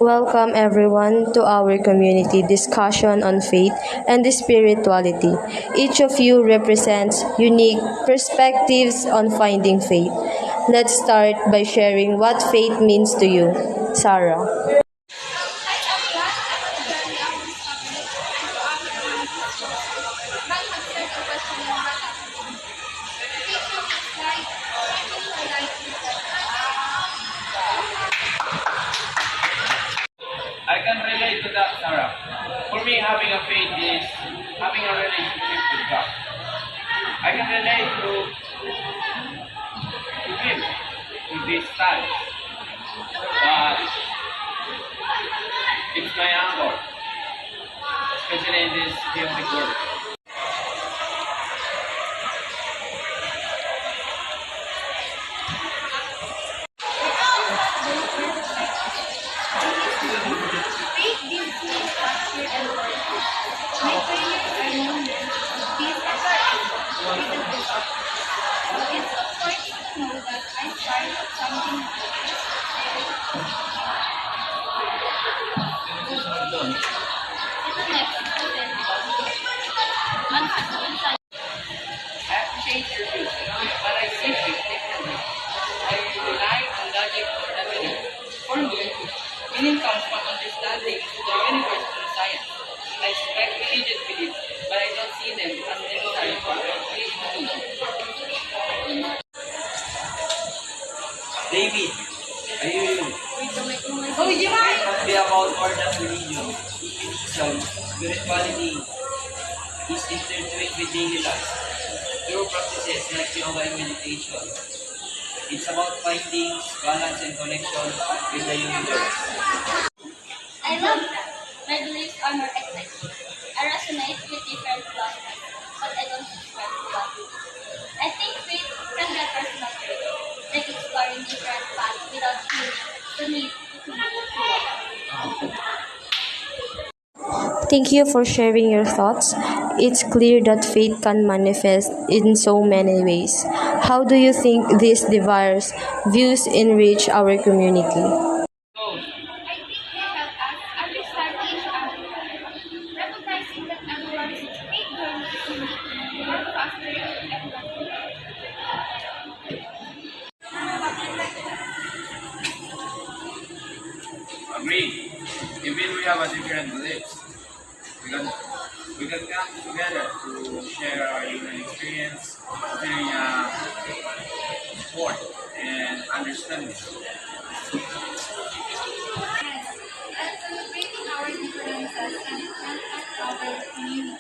Welcome everyone to our community discussion on faith and spirituality. Each of you represents unique perspectives on finding faith. Let's start by sharing what faith means to you. Sarah. I can relate to that, Sarah. For me, having a faith is having a relationship with God. I can relate to him in this time. But it's my uncle, especially in this chaotic world. Faith gives me structure and purpose. My prayers are moments of peace and strength with the vision. It's comforting to know that I'm part of something bigger. I appreciate your views, but I see it differently. I rely on logic for evidence. For me, meaning comes from understanding the universe through science. I respect religious beliefs, but I don't see them as necessary for complete meaning. David, are you? Oh, you might be about more than religion. Definition, spirituality is intertwined with daily life. Through practices like yoga and meditation, it's about finding balance and connection with the universe. I love that. My beliefs are more eclectic. I resonate with different philosophies, but I don't subscribe to one. I think faith can be a personal trait, like exploring different paths without feeling the need to commit to one. Thank you for sharing your thoughts. It's clear that faith can manifest in so many ways. How do you think these diverse views enrich our community? So, I think they help us understand each other, recognizing that everyone's faith journey is unique, more faster and better. agree. Even we have a different beliefs, we can we can come together to share our human experience, feeling support and understanding. Yes, and celebrating our differences can strengthen our community.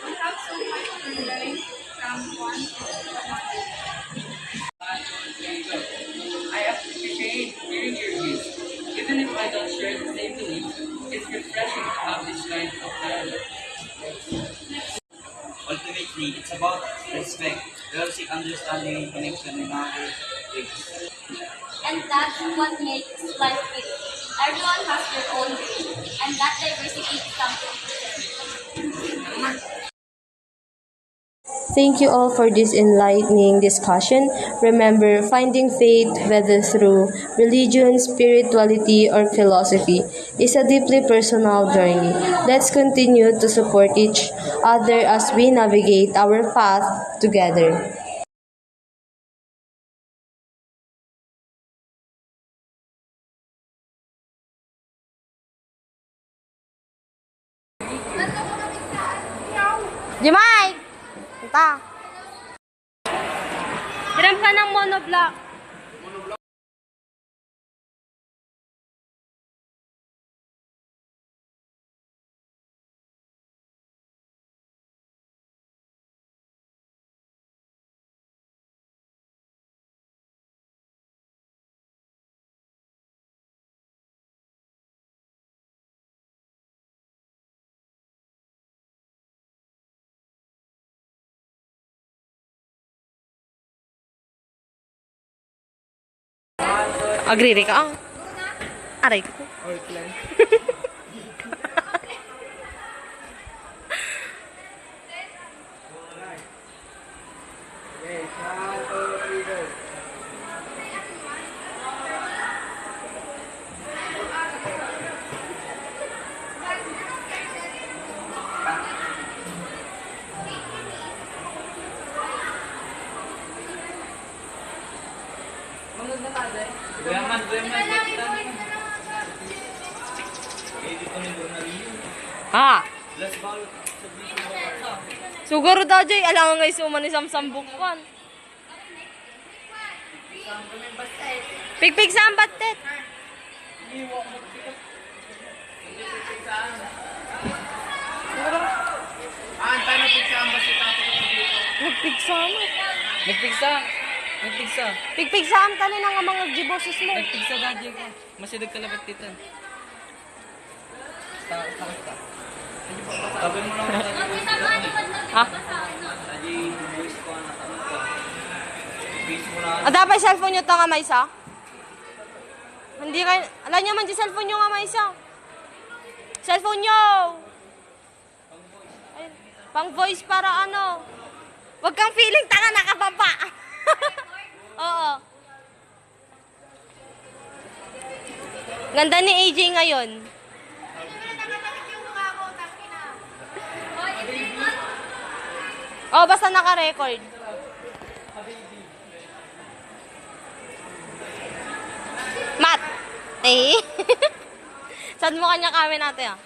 We have so much to learn from one another. There you go. I appreciate hearing your views. Even if I don't share the same beliefs, it's refreshing to have this kind of dialogue. Ultimately, it's about respect, realistic understanding and connection in other ways. And that's what makes life rich. Everyone has their own way, and that diversity is something to cherish. Thank you all for this enlightening discussion. Remember, finding faith, whether through religion, spirituality, or philosophy, is a deeply personal journey. Let's continue to support each other as we navigate our path together. Jemay! Punta. Hiram ka ng monoblock. Agree ka? Aray ko. Guyaman. Ha? Last ball. Siguro daw, Joy. Alam nga isuman ni Samsambukon. Pigpig sa ambatet. Nagpigsa mo. Nagpigsa. Pigpig sa amtali ng mga gibosos mo. Nagpigsa daddy ko. Masidag kalabat tita. Sabi mo lang Ha? Daddy, voice ko na tanong ko. Face mo na. Ah, dapat cellphone nyo to nga may isa? Hindi kayo, alam nyo man di cellphone nyo nga may isa. Cellphone nyo! Ayun, pang voice para ano. Huwag kang feeling tanga nakababa. Oo. Ganda ni AJ ngayon. Oh, basta naka-record. Matt. Eh. Saan mo kanya kami natin ah?